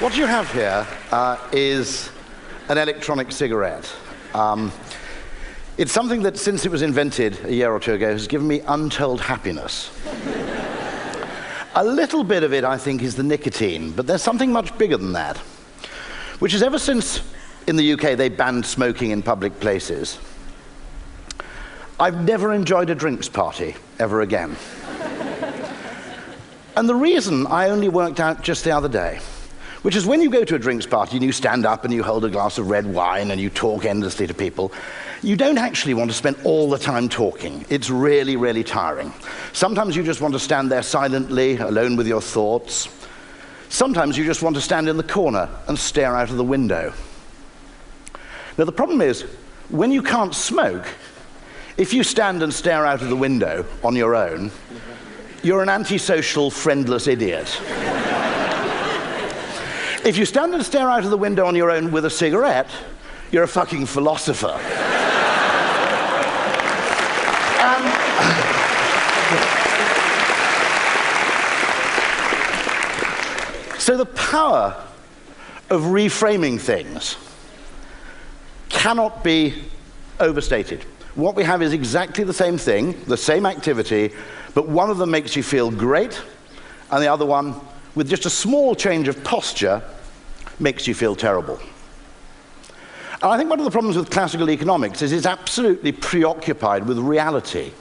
What you have here is an electronic cigarette. It's something that, since it was invented a year or two ago, has given me untold happiness. A little bit of it, I think, is the nicotine, but there's something much bigger than that, which is ever since, in the UK, they banned smoking in public places, I've never enjoyed a drinks party ever again. And the reason I only worked out just the other day, which is when you go to a drinks party and you stand up and you hold a glass of red wine and you talk endlessly to people, you don't actually want to spend all the time talking. It's really, really tiring. Sometimes you just want to stand there silently, alone with your thoughts. Sometimes you just want to stand in the corner and stare out of the window. Now, the problem is, when you can't smoke, if you stand and stare out of the window on your own, you're an antisocial, friendless idiot. If you stand and stare out of the window on your own with a cigarette, you're a fucking philosopher. So the power of reframing things cannot be overstated. What we have is exactly the same thing, the same activity, but one of them makes you feel great, and the other one, with just a small change of posture, makes you feel terrible. And I think one of the problems with classical economics is it's absolutely preoccupied with reality.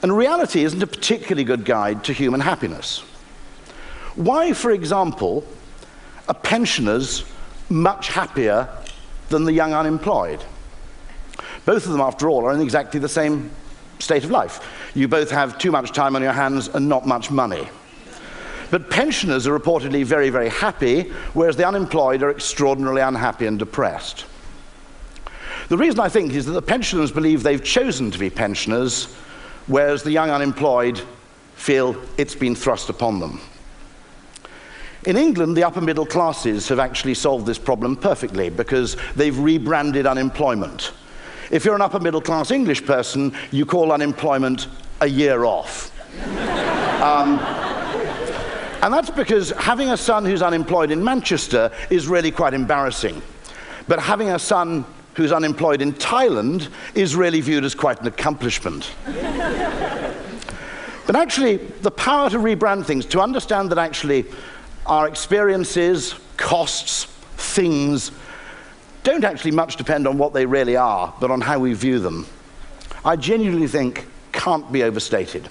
And reality isn't a particularly good guide to human happiness. Why, for example, are pensioners much happier than the young unemployed? Both of them, after all, are in exactly the same state of life. You both have too much time on your hands and not much money. But pensioners are reportedly very, very happy, whereas the unemployed are extraordinarily unhappy and depressed. The reason, I think, is that the pensioners believe they've chosen to be pensioners, whereas the young unemployed feel it's been thrust upon them. In England, the upper middle classes have actually solved this problem perfectly because they've rebranded unemployment. If you're an upper middle class English person, you call unemployment a year off. And that's because having a son who's unemployed in Manchester is really quite embarrassing. But having a son who's unemployed in Thailand is really viewed as quite an accomplishment. But actually, the power to rebrand things, to understand that actually our experiences, costs, things, don't actually much depend on what they really are, but on how we view them, I genuinely think can't be overstated.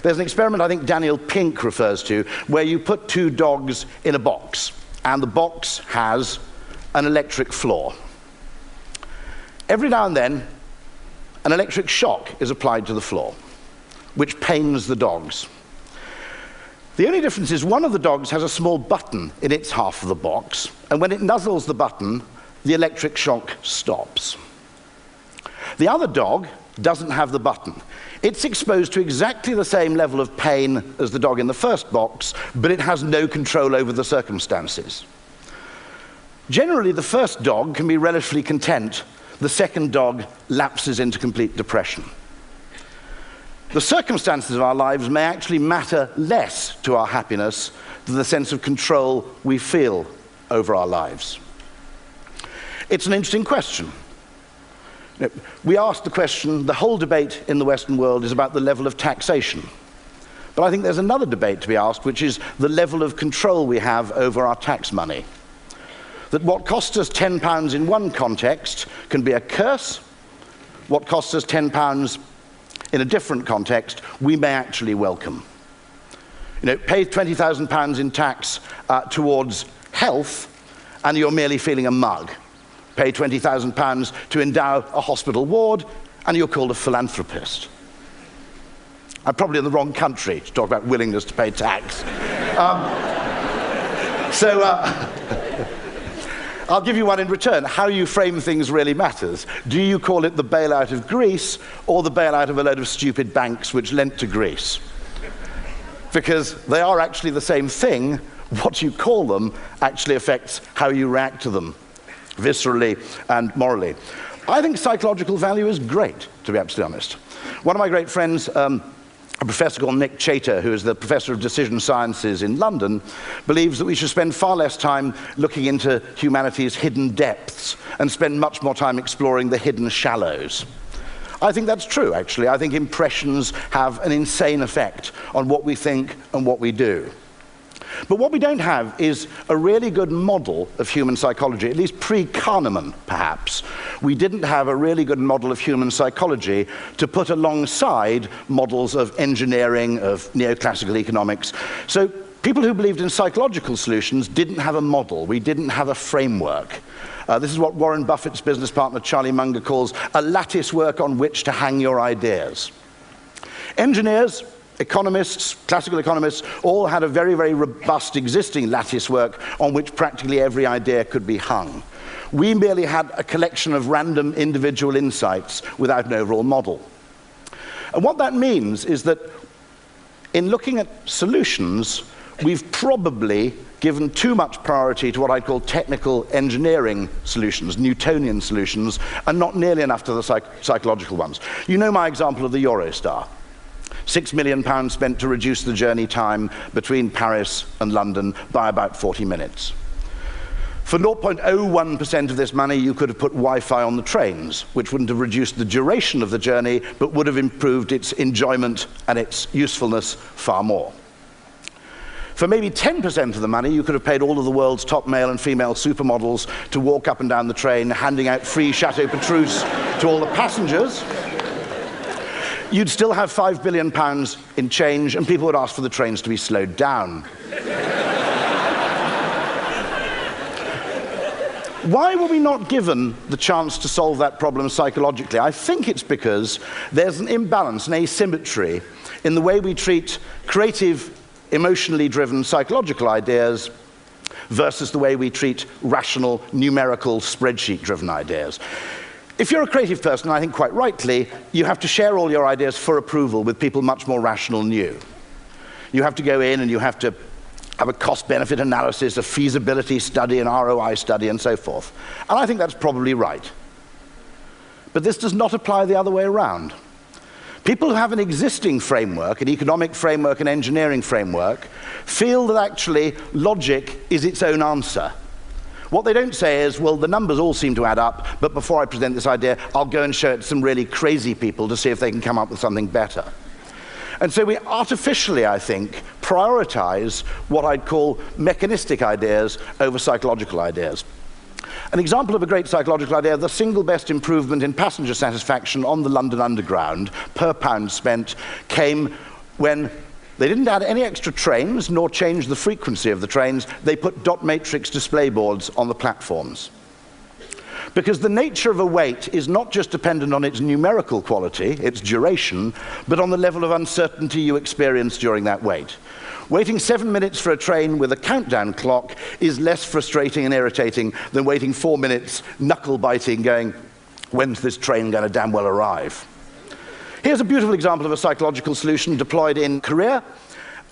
There's an experiment I think Daniel Pink refers to, where you put two dogs in a box, and the box has an electric floor. Every now and then, an electric shock is applied to the floor, which pains the dogs. The only difference is one of the dogs has a small button in its half of the box, and when it nuzzles the button, the electric shock stops. The other dog doesn't have the button. It's exposed to exactly the same level of pain as the dog in the first box, but it has no control over the circumstances. Generally, the first dog can be relatively content. The second dog lapses into complete depression. The circumstances of our lives may actually matter less to our happiness than the sense of control we feel over our lives. It's an interesting question. We asked the question, the whole debate in the Western world is about the level of taxation. But I think there's another debate to be asked, which is the level of control we have over our tax money. That what costs us £10 in one context can be a curse. What costs us £10 in a different context, we may actually welcome. Pay £20,000 in tax towards health, and you're merely feeling a mug. Pay £20,000 to endow a hospital ward, and you're called a philanthropist. I'm probably in the wrong country to talk about willingness to pay tax. I'll give you one in return. How you frame things really matters. Do you call it the bailout of Greece or the bailout of a load of stupid banks which lent to Greece? Because they are actually the same thing. What you call them actually affects how you react to them, viscerally and morally. I think psychological value is great, to be absolutely honest. One of my great friends a professor called Nick Chater, who is the professor of decision sciences in London, believes that we should spend far less time looking into humanity's hidden depths and spend much more time exploring the hidden shallows. I think that's true, actually. I think impressions have an insane effect on what we think and what we do. But what we don't have is a really good model of human psychology, at least pre-Kahneman, perhaps. We didn't have a really good model of human psychology to put alongside models of engineering, of neoclassical economics. So people who believed in psychological solutions didn't have a model. We didn't have a framework. This is what Warren Buffett's business partner, Charlie Munger, calls a lattice work on which to hang your ideas. Engineers, economists, classical economists, all had a very, very robust existing lattice work on which practically every idea could be hung. We merely had a collection of random individual insights without an overall model. And what that means is that in looking at solutions, we've probably given too much priority to what I'd call technical engineering solutions, Newtonian solutions, and not nearly enough to the psychological ones. You know my example of the Eurostar. £6 million spent to reduce the journey time between Paris and London by about 40 minutes. For 0.01% of this money, you could have put Wi-Fi on the trains, which wouldn't have reduced the duration of the journey, but would have improved its enjoyment and its usefulness far more. For maybe 10% of the money, you could have paid all of the world's top male and female supermodels to walk up and down the train, handing out free Chateau Petrus to all the passengers. You'd still have £5 billion in change, and people would ask for the trains to be slowed down. Why were we not given the chance to solve that problem psychologically? I think it's because there's an imbalance, an asymmetry, in the way we treat creative, emotionally driven psychological ideas versus the way we treat rational, numerical, spreadsheet-driven ideas. If you're a creative person, I think quite rightly, you have to share all your ideas for approval with people much more rational than you. You have to go in and you have to have a cost-benefit analysis, a feasibility study, an ROI study, and so forth. And I think that's probably right. But this does not apply the other way around. People who have an existing framework, an economic framework, an engineering framework, feel that actually logic is its own answer. What they don't say is, well, the numbers all seem to add up, but before I present this idea, I'll go and show it to some really crazy people to see if they can come up with something better. And so we artificially, I think, prioritize what I'd call mechanistic ideas over psychological ideas. An example of a great psychological idea, the single best improvement in passenger satisfaction on the London Underground per pound spent came when they didn't add any extra trains nor change the frequency of the trains. They put dot matrix display boards on the platforms. Because the nature of a wait is not just dependent on its numerical quality, its duration, but on the level of uncertainty you experience during that wait. Waiting 7 minutes for a train with a countdown clock is less frustrating and irritating than waiting 4 minutes, knuckle-biting, going, when's this train going to damn well arrive? Here's a beautiful example of a psychological solution deployed in Korea.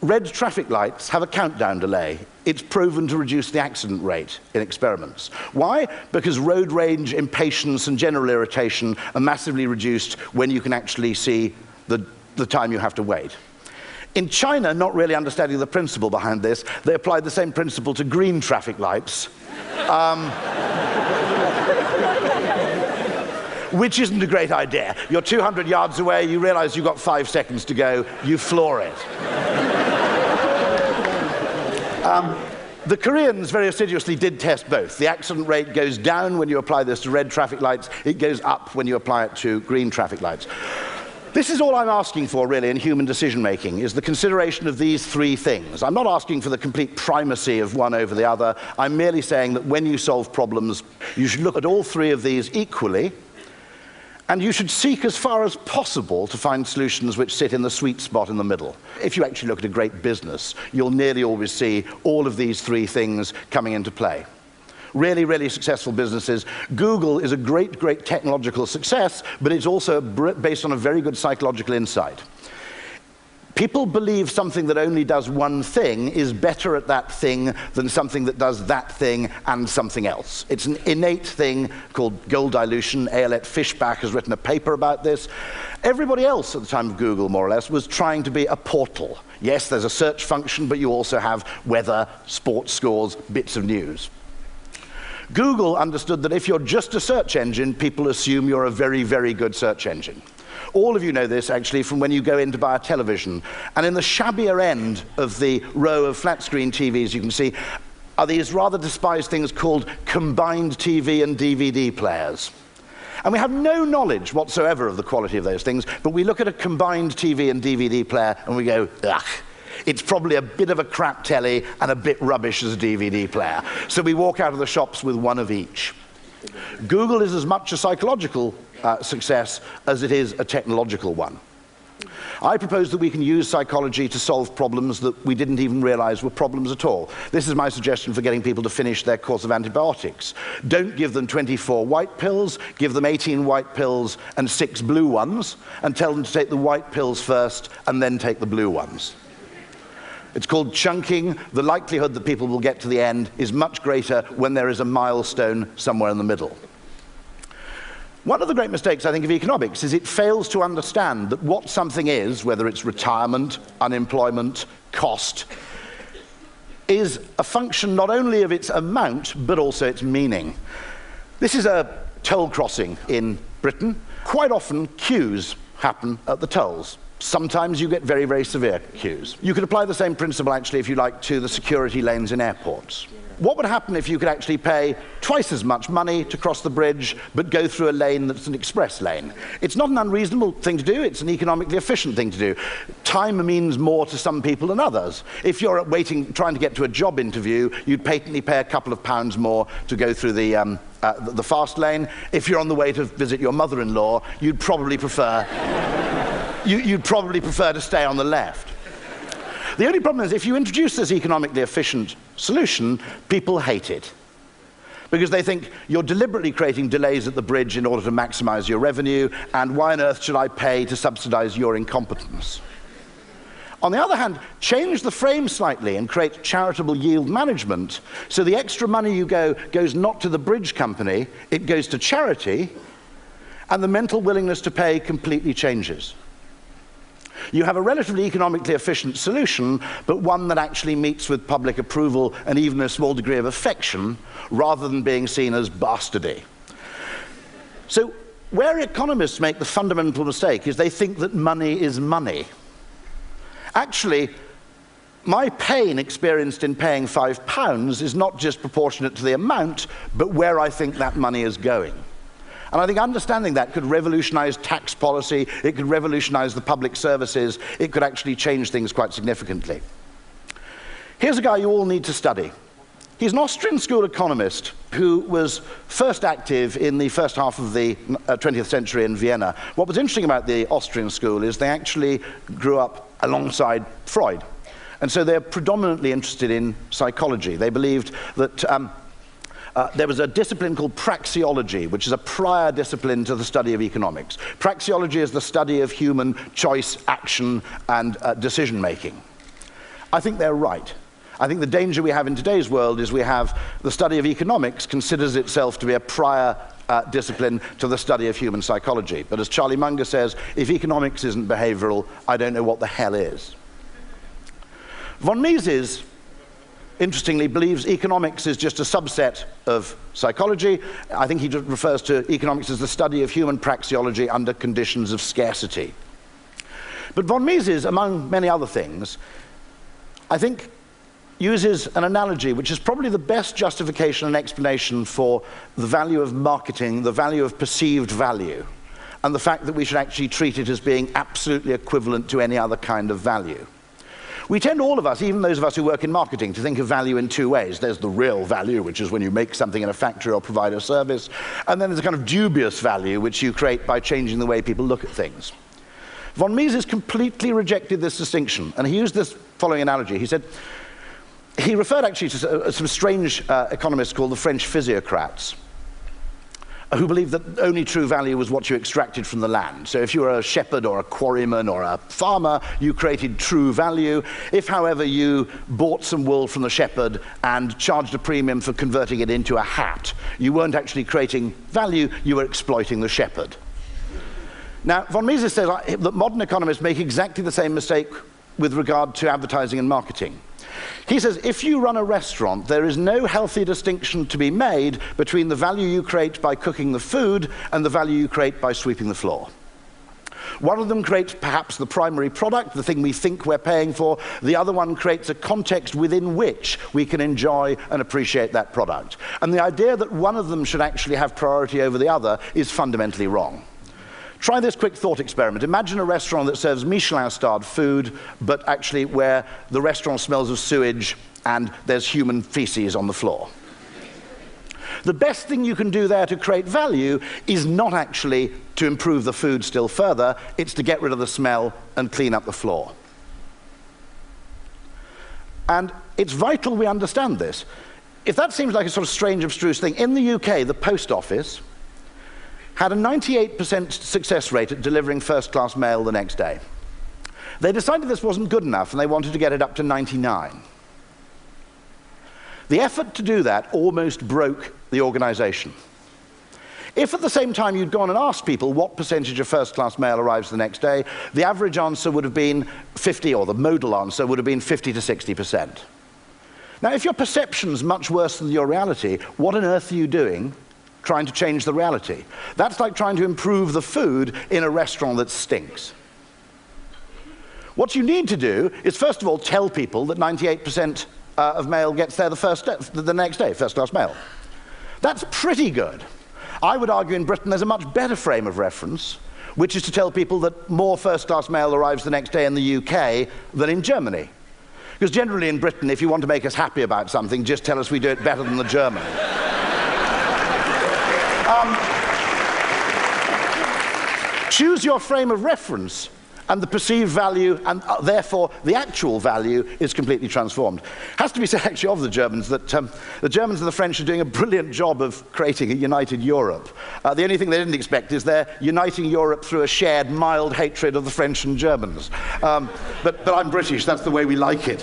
Red traffic lights have a countdown delay. It's proven to reduce the accident rate in experiments. Why? Because road rage, impatience, and general irritation are massively reduced when you can actually see the time you have to wait. In China, not really understanding the principle behind this, they applied the same principle to green traffic lights. Which isn't a great idea. You're 200 yards away, you realize you've got 5 seconds to go, you floor it. The Koreans very assiduously did test both. The accident rate goes down when you apply this to red traffic lights, it goes up when you apply it to green traffic lights. This is all I'm asking for, really, in human decision-making, is the consideration of these three things. I'm not asking for the complete primacy of one over the other. I'm merely saying that when you solve problems, you should look at all three of these equally, and you should seek as far as possible to find solutions which sit in the sweet spot in the middle. If you actually look at a great business, you'll nearly always see all of these three things coming into play. Really, really successful businesses. Google is a great, great technological success, but it's also based on a very good psychological insight. People believe something that only does one thing is better at that thing than something that does that thing and something else. It's an innate thing called goal dilution. Ayelet Fishbach has written a paper about this. Everybody else at the time of Google, more or less, was trying to be a portal. Yes, there's a search function, but you also have weather, sports scores, bits of news. Google understood that if you're just a search engine, people assume you're a very, very good search engine. All of you know this, actually, from when you go in to buy a television. And in the shabbier end of the row of flat-screen TVs, you can see, are these rather despised things called combined TV and DVD players. And we have no knowledge whatsoever of the quality of those things, but we look at a combined TV and DVD player and we go, ugh. It's probably a bit of a crap telly and a bit rubbish as a DVD player. So we walk out of the shops with one of each. Google is as much a psychological success as it is a technological one. I propose that we can use psychology to solve problems that we didn't even realize were problems at all. This is my suggestion for getting people to finish their course of antibiotics. Don't give them 24 white pills, give them 18 white pills and 6 blue ones, and tell them to take the white pills first and then take the blue ones. It's called chunking. The likelihood that people will get to the end is much greater when there is a milestone somewhere in the middle. One of the great mistakes, I think, of economics is it fails to understand that what something is, whether it's retirement, unemployment, cost, is a function not only of its amount, but also its meaning. This is a toll crossing in Britain. Quite often, queues happen at the tolls. Sometimes you get very, very severe queues. You could apply the same principle, actually, if you like, to the security lanes in airports. What would happen if you could actually pay twice as much money to cross the bridge, but go through a lane that's an express lane? It's not an unreasonable thing to do, it's an economically efficient thing to do. Time means more to some people than others. If you're trying to get to a job interview, you'd patently pay a couple of pounds more to go through the fast lane. If you're on the way to visit your mother-in-law, you'd probably prefer to stay on the left. The only problem is if you introduce this economically efficient solution, people hate it. Because they think you're deliberately creating delays at the bridge in order to maximize your revenue, and why on earth should I pay to subsidize your incompetence? On the other hand, change the frame slightly and create charitable yield management, so the extra money you goes not to the bridge company, it goes to charity, and the mental willingness to pay completely changes. You have a relatively economically efficient solution, but one that actually meets with public approval and even a small degree of affection, rather than being seen as bastardy. So, where economists make the fundamental mistake is they think that money is money. Actually, my pain experienced in paying £5 is not just proportionate to the amount, but where I think that money is going. And I think understanding that could revolutionize tax policy, it could revolutionize the public services, it could actually change things quite significantly. Here's a guy you all need to study. He's an Austrian school economist who was first active in the first half of the 20th century in Vienna. What was interesting about the Austrian school is they actually grew up alongside Freud. And so they're predominantly interested in psychology. They believed that there was a discipline called praxeology, which is a prior discipline to the study of economics. Praxeology is the study of human choice, action, and decision-making. I think they're right. I think the danger we have in today's world is we have the study of economics considers itself to be a prior discipline to the study of human psychology. But as Charlie Munger says, if economics isn't behavioral, I don't know what the hell is. Von Mises, interestingly, believes economics is just a subset of psychology. I think he refers to economics as the study of human praxeology under conditions of scarcity. But von Mises, among many other things, I think uses an analogy which is probably the best justification and explanation for the value of marketing, the value of perceived value, and the fact that we should actually treat it as being absolutely equivalent to any other kind of value. We tend, all of us, even those of us who work in marketing, to think of value in two ways. There's the real value, which is when you make something in a factory or provide a service, and then there's a kind of dubious value, which you create by changing the way people look at things. Von Mises completely rejected this distinction, and he used this following analogy. He said, he referred actually to some strange economists called the French physiocrats. who believed that only true value was what you extracted from the land. So if you were a shepherd or a quarryman or a farmer, you created true value. If, however, you bought some wool from the shepherd and charged a premium for converting it into a hat, you weren't actually creating value, you were exploiting the shepherd. Now, von Mises says that modern economists make exactly the same mistake with regard to advertising and marketing. He says, if you run a restaurant, there is no healthy distinction to be made between the value you create by cooking the food and the value you create by sweeping the floor. One of them creates perhaps the primary product, the thing we think we're paying for. The other one creates a context within which we can enjoy and appreciate that product. And the idea that one of them should actually have priority over the other is fundamentally wrong. Try this quick thought experiment. Imagine a restaurant that serves Michelin-starred food, but actually where the restaurant smells of sewage and there's human feces on the floor. The best thing you can do there to create value is not actually to improve the food still further, it's to get rid of the smell and clean up the floor. And it's vital we understand this. If that seems like a sort of strange, abstruse thing, in the UK, the post office had a 98% success rate at delivering first-class mail the next day. They decided this wasn't good enough, and they wanted to get it up to 99. The effort to do that almost broke the organization. If at the same time you'd gone and asked people what percentage of first-class mail arrives the next day, the average answer would have been 50, or the modal answer would have been 50 to 60%. Now, if your perception's much worse than your reality, what on earth are you doing trying to change the reality? That's like trying to improve the food in a restaurant that stinks. What you need to do is, first of all, tell people that 98% of mail gets there the next day, first-class mail. That's pretty good. I would argue in Britain there's a much better frame of reference, which is to tell people that more first-class mail arrives the next day in the UK than in Germany. Because generally in Britain, if you want to make us happy about something, just tell us we do it better than the Germans. Choose your frame of reference, and the perceived value, and therefore the actual value, is completely transformed. Has to be said, actually, of the Germans, that the Germans and the French are doing a brilliant job of creating a united Europe. The only thing they didn't expect is they're uniting Europe through a shared, mild hatred of the French and Germans. But I'm British, that's the way we like it.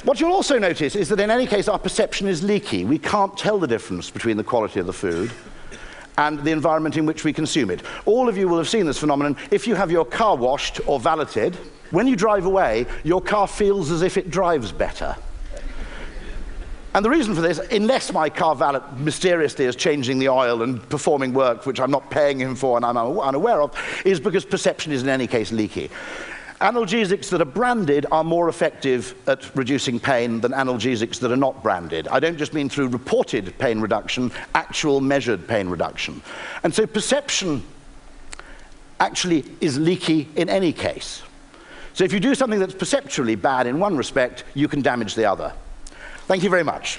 What you'll also notice is that in any case our perception is leaky. We can't tell the difference between the quality of the food and the environment in which we consume it. All of you will have seen this phenomenon. If you have your car washed or valeted, when you drive away, your car feels as if it drives better. And the reason for this, unless my car valet mysteriously is changing the oil and performing work which I'm not paying him for and I'm unaware of, is because perception is in any case leaky. Analgesics that are branded are more effective at reducing pain than analgesics that are not branded. I don't just mean through reported pain reduction, actual measured pain reduction. And so perception actually is leaky in any case. So if you do something that's perceptually bad in one respect, you can damage the other. Thank you very much.